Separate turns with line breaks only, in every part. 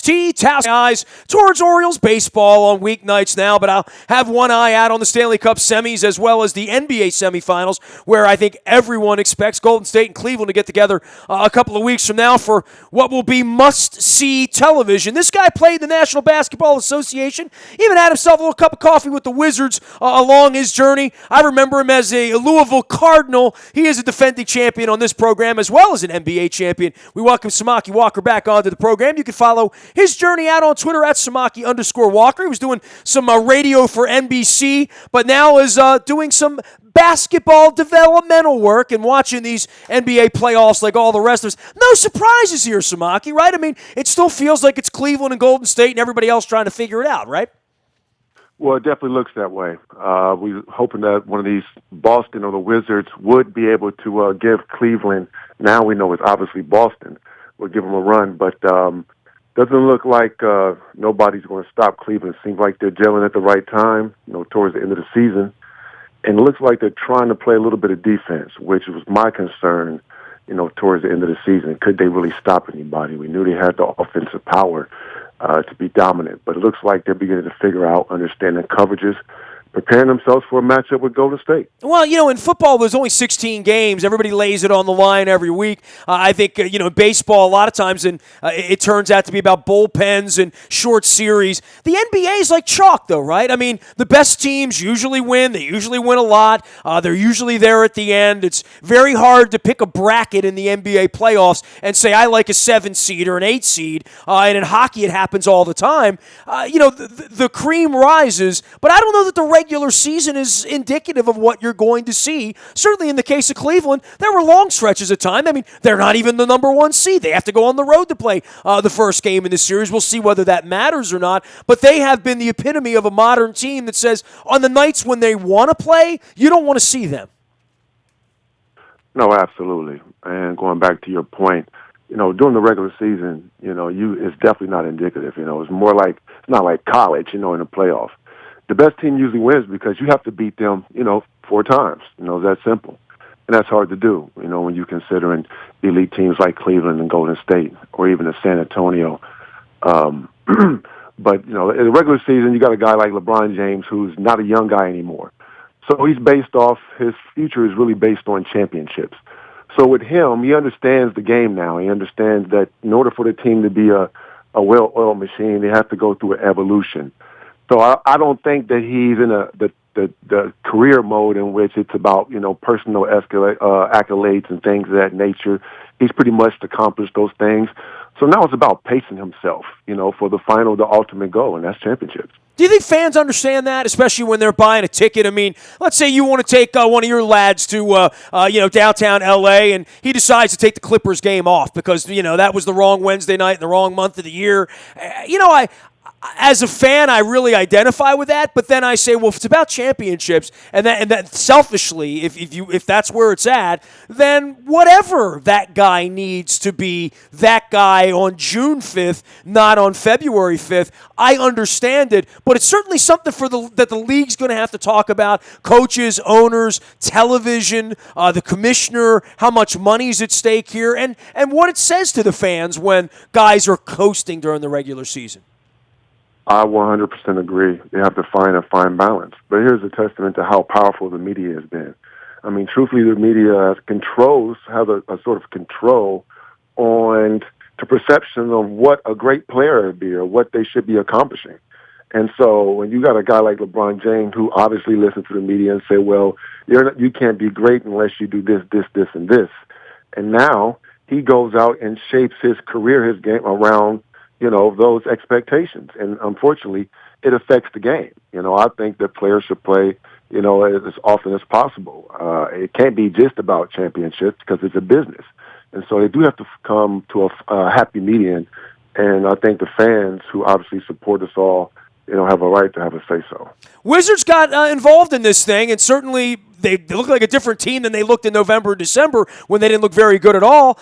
WNST, toss my eyes towards Orioles baseball on weeknights now, but I'll have one eye out on the Stanley Cup semis as well as the NBA semifinals, where I think everyone expects Golden State and Cleveland to get together a couple of weeks from now for what will be must-see television. This guy played the National Basketball Association, even had himself a little cup of coffee with the Wizards along his journey. I remember him as a Louisville Cardinal. He is a defending champion on this program as well as an NBA champion. We welcome Samaki Walker back onto the program. You can follow his journey out on Twitter at Samaki_Walker. He was doing some radio for NBC, but now is doing some basketball developmental work and watching these NBA playoffs like all the rest of us. No surprises here, Samaki, right? I mean, it still feels like it's Cleveland and Golden State and everybody else trying to figure it out, right?
Well, it definitely looks that way. We're hoping that one of these, Boston or the Wizards, would be able to give Cleveland, now we know it's obviously Boston, will give them a run, but doesn't look like nobody's going to stop Cleveland. Seems like they're gelling at the right time, towards the end of the season. And it looks like they're trying to play a little bit of defense, which was my concern, towards the end of the season. Could they really stop anybody? We knew they had the offensive power to be dominant, but it looks like they're beginning to figure out, understanding coverages, preparing themselves for a matchup with Golden State.
Well, in football, there's only 16 games. Everybody lays it on the line every week. I think, in baseball, a lot of times, and it turns out to be about bullpens and short series. The NBA is like chalk, though, right? I mean, the best teams usually win. They usually win a lot. They're usually there at the end. It's very hard to pick a bracket in the NBA playoffs and say, I like a 7 seed or an 8 seed. And in hockey, it happens all the time. The cream rises, but I don't know that the regular season is indicative of what you're going to see. Certainly in the case of Cleveland, there were long stretches of time. I mean, they're not even the number 1 seed. They have to go on the road to play the first game in this series. We'll see whether that matters or not. But they have been the epitome of a modern team that says on the nights when they want to play, you don't want to see them.
No, absolutely. And going back to your point, during the regular season, it's definitely not indicative. It's more like, it's not like college, in the playoffs. The best team usually wins because you have to beat them, 4 times. It's that simple. And that's hard to do, when you're considering elite teams like Cleveland and Golden State or even San Antonio. But, in the regular season, you got a guy like LeBron James who's not a young guy anymore. So he's based off, his future is really based on championships. So with him, he understands the game now. He understands that in order for the team to be a well-oiled machine, they have to go through an evolution. So I don't think that he's in the career mode in which it's about, personal accolades and things of that nature. He's pretty much accomplished those things. So now it's about pacing himself, for the ultimate goal, and that's championships.
Do you think fans understand that, especially when they're buying a ticket? I mean, let's say you want to take one of your lads to, downtown L.A., and he decides to take the Clippers game off because, that was the wrong Wednesday night and the wrong month of the year. As a fan, I really identify with that, but then I say, well, if it's about championships, and that selfishly, if that's where it's at, then whatever that guy needs to be that guy on June 5th, not on February 5th, I understand it, but it's certainly something that the league's going to have to talk about. Coaches, owners, television, the commissioner, how much money's at stake here, and what it says to the fans when guys are coasting during the regular season.
I 100% agree. They have to find a fine balance. But here's a testament to how powerful the media has been. I mean, truthfully, the media has a sort of control on the perception of what a great player would be or what they should be accomplishing. And so when you got a guy like LeBron James who obviously listens to the media and say, well, you can't be great unless you do this, and this. And now he goes out and shapes his career, his game around those expectations. And unfortunately, it affects the game. I think that players should play, as often as possible. It can't be just about championships because it's a business. And so they do have to come to a happy median. And I think the fans who obviously support us all, have a right to have a say-so.
Wizards got involved in this thing, and certainly they look like a different team than they looked in November and December when they didn't look very good at all.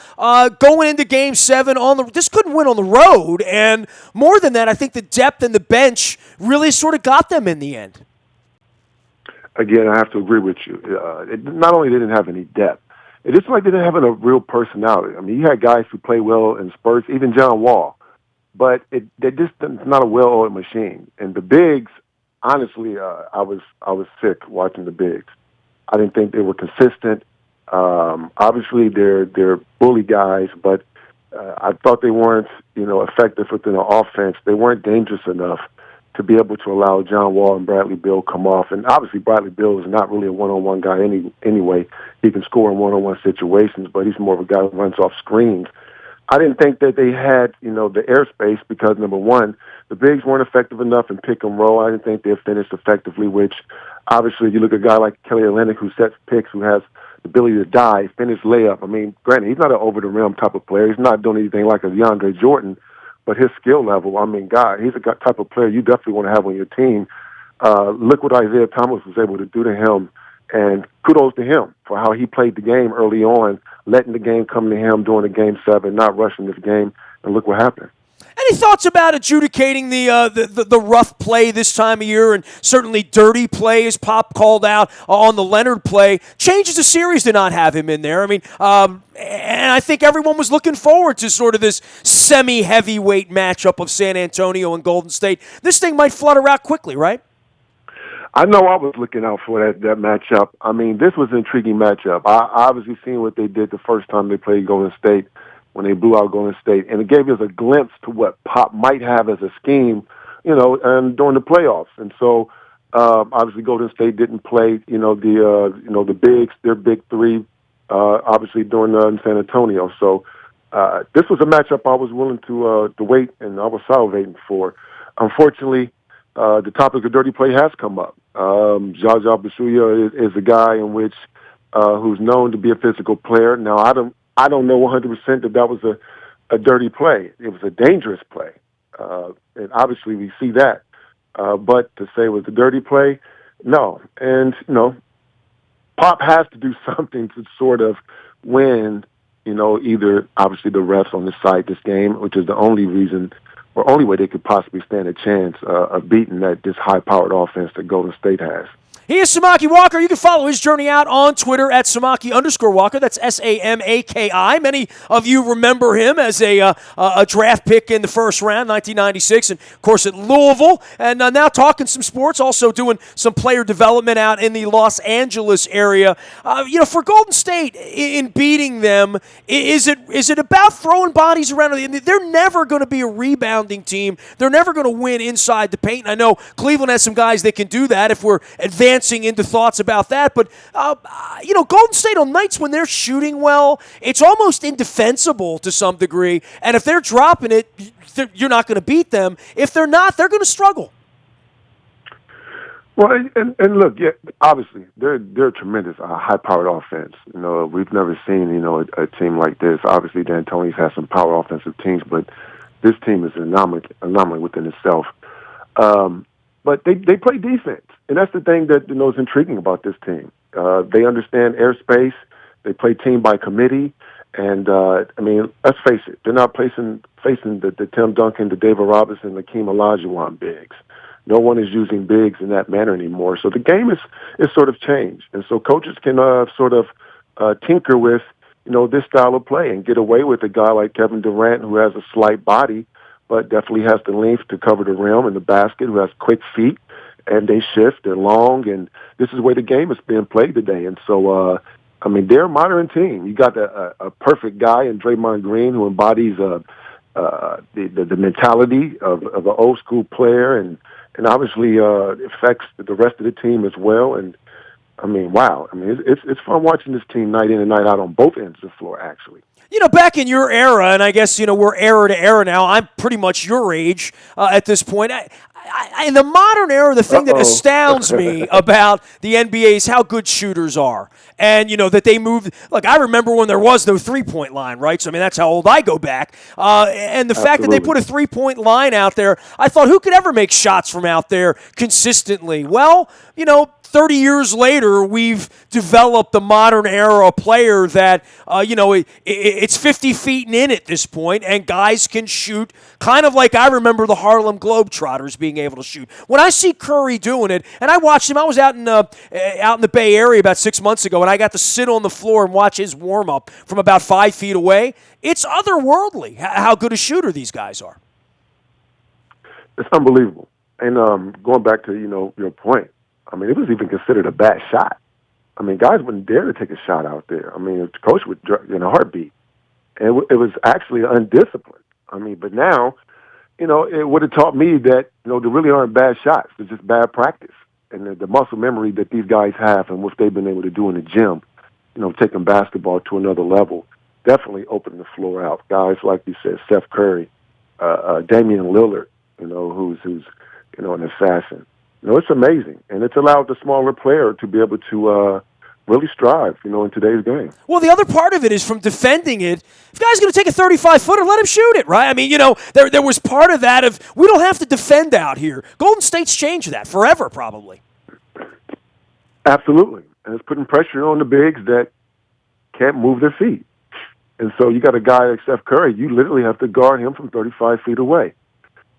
Going into Game 7, this couldn't win on the road, and more than that, I think the depth and the bench really sort of got them in the end.
Again, I have to agree with you. Not only didn't have any depth, it just like they didn't have a real personality. I mean, you had guys who play well in spurts, even John Wall. but they're just it's not a well-oiled machine. And the bigs, honestly, I was sick watching the bigs. I didn't think they were consistent. Obviously, they're bully guys, but I thought they weren't, effective within the offense. They weren't dangerous enough to be able to allow John Wall and Bradley Beal come off. And obviously, Bradley Beal is not really a one-on-one guy anyway. He can score in one-on-one situations, but he's more of a guy who runs off screens. I didn't think that they had, the airspace because, number one, the bigs weren't effective enough in pick and roll. I didn't think they finished effectively, which obviously you look at a guy like Kelly Olynyk who sets picks, who has the ability to dive, finish layup. I mean, granted, he's not an over-the-rim type of player. He's not doing anything like a DeAndre Jordan, but his skill level, I mean, God, he's a type of player you definitely want to have on your team. Look what Isaiah Thomas was able to do to him. And kudos to him for how he played the game early on, letting the game come to him during the Game 7, not rushing this game, and look what happened.
Any thoughts about adjudicating the rough play this time of year, and certainly dirty play, as Pop called out on the Leonard play? Changes the series to not have him in there. I mean, and I think everyone was looking forward to sort of this semi-heavyweight matchup of San Antonio and Golden State. This thing might flutter out quickly, right?
I know I was looking out for that matchup. I mean, this was an intriguing matchup. I obviously seen what they did the first time they played Golden State when they blew out Golden State, and it gave us a glimpse to what Pop might have as a scheme, and during the playoffs. And so, obviously, Golden State didn't play, the bigs, their big three, obviously during San Antonio. So, this was a matchup I was willing to wait, and I was salivating for. Unfortunately, the topic of dirty play has come up. Jaja Basuya is a guy in which who's known to be a physical player. Now, I don't know 100% that was a dirty play. It was a dangerous play, and obviously we see that. But to say it was a dirty play, no. And Pop has to do something to sort of win. Either obviously the refs on the side this game, which is the only reason or only way they could possibly stand a chance of beating this high-powered offense that Golden State has.
He is Samaki Walker. You can follow his journey out on Twitter at Samaki_Walker. That's Samaki. Many of you remember him as a draft pick in the first round, 1996, and, of course, at Louisville. And now talking some sports, also doing some player development out in the Los Angeles area. For Golden State, in beating them, is it about throwing bodies around? They're never going to be a rebounding team. They're never going to win inside the paint. And I know Cleveland has some guys that can do that if we're advancing into thoughts about that. But, Golden State on nights when they're shooting well, it's almost indefensible to some degree. And if they're dropping it, you're not going to beat them. If they're not, they're going to struggle.
Well, and look, yeah, obviously, they're a tremendous high-powered offense. We've never seen, a team like this. Obviously, D'Antoni's has some power offensive teams, but this team is an anomaly within itself. But they play defense, and that's the thing that is intriguing about this team. They understand airspace. They play team by committee, and let's face it, they're not facing the Tim Duncan, the David Robinson, the Hakeem Olajuwon bigs. No one is using bigs in that manner anymore. So the game is sort of changed, and so coaches can sort of tinker with this style of play and get away with a guy like Kevin Durant, who has a slight body, but definitely has the length to cover the rim and the basket, who has quick feet, and they shift, they're long, and this is the way the game is being played today. And so, they're a modern team. You got a perfect guy in Draymond Green who embodies the mentality of an old school player, and obviously affects the rest of the team as well. And wow. It's fun watching this team night in and night out on both ends of the floor, actually.
Back in your era, and I guess, we're era to era now. I'm pretty much your age at this point. In the modern era, the thing that astounds me about the NBA is how good shooters are. And, that they move. Look, I remember when there was no three-point line, right? So, that's how old I go back. And the fact that they put a three-point line out there, I thought, who could ever make shots from out there consistently? Well, 30 years later, we've developed the modern era player that, it's 50 feet and in at this point, and guys can shoot kind of like I remember the Harlem Globetrotters being able to shoot. When I see Curry doing it, and I watched him, I was out in the Bay Area about 6 months ago, and I got to sit on the floor and watch his warm-up from about 5 feet away. It's otherworldly how good a shooter these guys are.
It's unbelievable. And going back to, your point, I mean, it was even considered a bad shot. I mean, guys wouldn't dare to take a shot out there. I mean, the coach would in a heartbeat. And it was actually undisciplined. I mean, but now, it would have taught me that, there really aren't bad shots. It's just bad practice. And the muscle memory that these guys have and what they've been able to do in the gym, taking basketball to another level, definitely opened the floor out. Guys, like you said, Steph Curry, Damian Lillard, who's an assassin. It's amazing. And it's allowed the smaller player to be able to really strive, in today's game.
Well, the other part of it is from defending it. If a guy's going to take a 35-footer, let him shoot it, right? I mean, there was part of that of we don't have to defend out here. Golden State's changed that forever, probably.
Absolutely. And it's putting pressure on the bigs that can't move their feet. And so you got a guy like Steph Curry, you literally have to guard him from 35 feet away,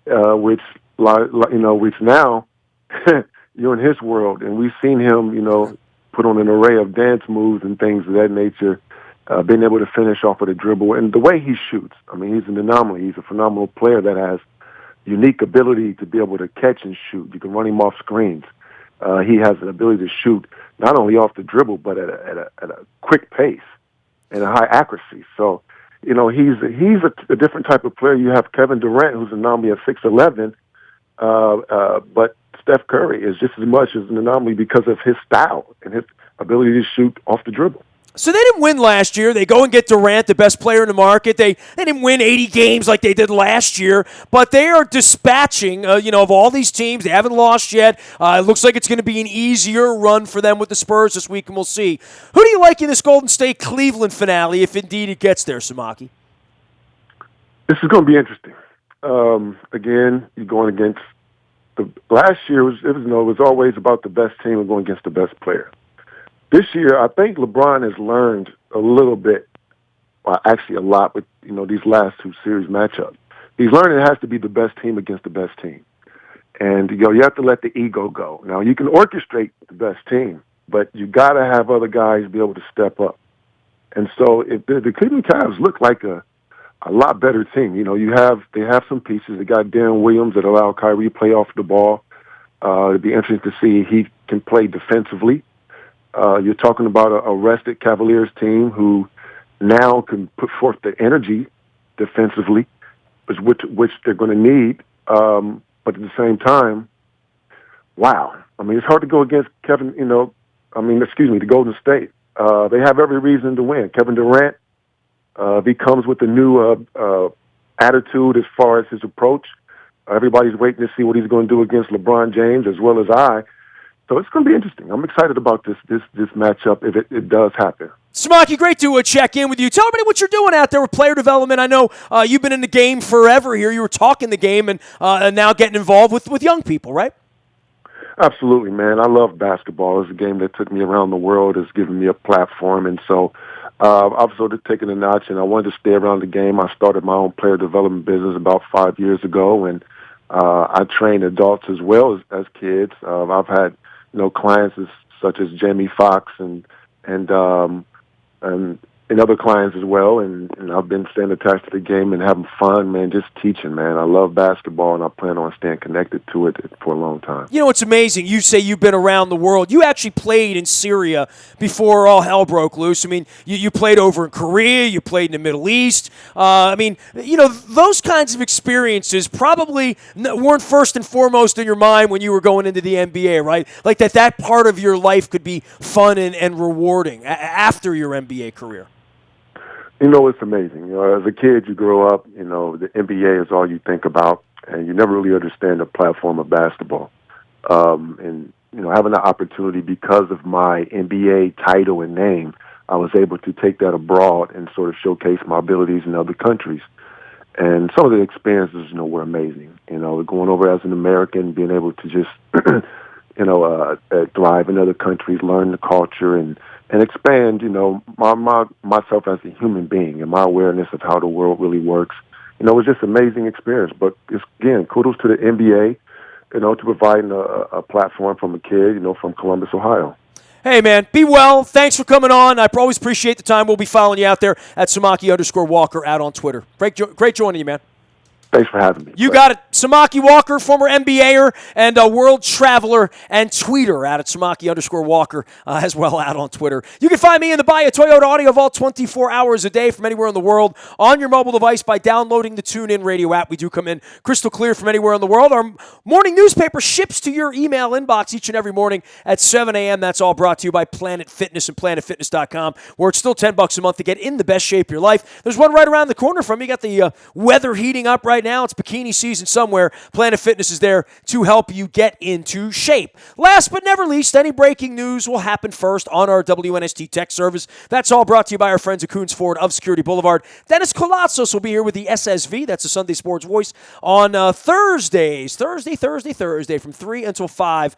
which now you're in his world. And we've seen him, put on an array of dance moves and things of that nature, being able to finish off of the dribble. And the way he shoots, I mean, he's an anomaly. He's a phenomenal player that has unique ability to be able to catch and shoot. You can run him off screens. He has an ability to shoot not only off the dribble, but at a quick pace and a high accuracy. So, he's a different type of player. You have Kevin Durant, who's an anomaly at 6'11", but Steph Curry is just as much as an anomaly because of his style and his ability to shoot off the dribble.
So they didn't win last year. They go and get Durant, the best player in the market. They didn't win 80 games like they did last year, but they are dispatching, of all these teams. They haven't lost yet. It looks like it's going to be an easier run for them with the Spurs this week, and we'll see. Who do you like in this Golden State-Cleveland finale, if indeed it gets there, Samaki?
This is going to be interesting. Again, you're going against last year. It was always about the best team and going against the best player. This year, I think LeBron has learned a little bit, well, actually a lot with, these last two series matchups. He's learned it has to be the best team against the best team. And, you have to let the ego go. Now, you can orchestrate the best team, but you got to have other guys be able to step up. And so if the Cleveland Cavs look like a lot better team. They have some pieces. They got Darren Williams that allow Kyrie to play off the ball. It'd be interesting to see if he can play defensively. You're talking about a rested Cavaliers team who now can put forth the energy defensively, which they're going to need. But at the same time, wow. I mean, it's hard to go against the Golden State. They have every reason to win. Kevin Durant, he comes with a new attitude as far as his approach. Everybody's waiting to see what he's going to do against LeBron James as well as I. So it's going to be interesting. I'm excited about this matchup if it does happen.
Samaki, great to check in with you. Tell everybody what you're doing out there with player development. I know you've been in the game forever here. You were talking the game and now getting involved with young people, right?
Absolutely, man. I love basketball. It's a game that took me around the world. It's given me a platform. And so I've sort of taken a notch, and I wanted to stay around the game. I started my own player development business about 5 years ago, and I train adults as well as kids. I've had clients such as Jamie Foxx and other clients as well, and I've been staying attached to the game and having fun, man, just teaching, man. I love basketball, and I plan on staying connected to it for a long time.
It's amazing. You say you've been around the world. You actually played in Syria before all hell broke loose. I mean, you played over in Korea. You played in the Middle East. Those kinds of experiences probably weren't first and foremost in your mind when you were going into the NBA, right? Like that part of your life could be fun and rewarding after your NBA career.
It's amazing. As a kid, you grow up, the NBA is all you think about, and you never really understand the platform of basketball. And having the opportunity because of my NBA title and name, I was able to take that abroad and sort of showcase my abilities in other countries. And some of the experiences, were amazing. Going over as an American, being able to just, thrive in other countries, learn the culture, and expand, myself as a human being and my awareness of how the world really works. It was just an amazing experience. But again, kudos to the NBA, to providing a platform from a kid, from Columbus, Ohio.
Hey, man, be well. Thanks for coming on. I always appreciate the time. We'll be following you out there at Samaki_Walker out on Twitter. Great joining you, man.
Thanks for having me.
You got it. Samaki Walker, former NBAer and a world traveler and tweeter out at Samaki_Walker as well out on Twitter. You can find me in the Buy a Toyota Audio Vault 24 hours a day from anywhere in the world on your mobile device by downloading the TuneIn Radio app. We do come in crystal clear from anywhere in the world. Our morning newspaper ships to your email inbox each and every morning at 7 a.m. That's all brought to you by Planet Fitness and PlanetFitness.com, where it's still $10 a month to get in the best shape of your life. There's one right around the corner from you. You got the weather heating up right now. It's bikini season somewhere. Planet Fitness is there to help you get into shape. Last but never least, any breaking news will happen first on our WNST tech service. That's all brought to you by our friends at Coons Ford of Security Boulevard. Dennis Colazos will be here with the SSV. That's the Sunday Sports Voice on Thursdays. Thursday from 3 until 5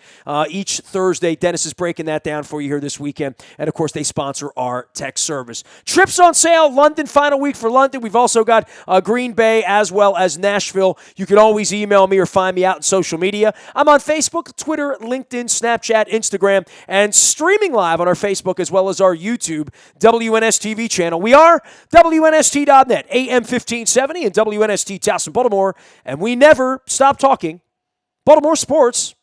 each Thursday. Dennis is breaking that down for you here this weekend. And, of course, they sponsor our tech service. Trips on sale. London, final week for London. We've also got Green Bay as well as Nashville. You can always email me or find me out on social media. I'm on Facebook, Twitter, LinkedIn, Snapchat, Instagram, and streaming live on our Facebook as well as our YouTube WNS TV channel. We are WNST.net, AM 1570 and WNST Towson, Baltimore, and we never stop talking Baltimore sports.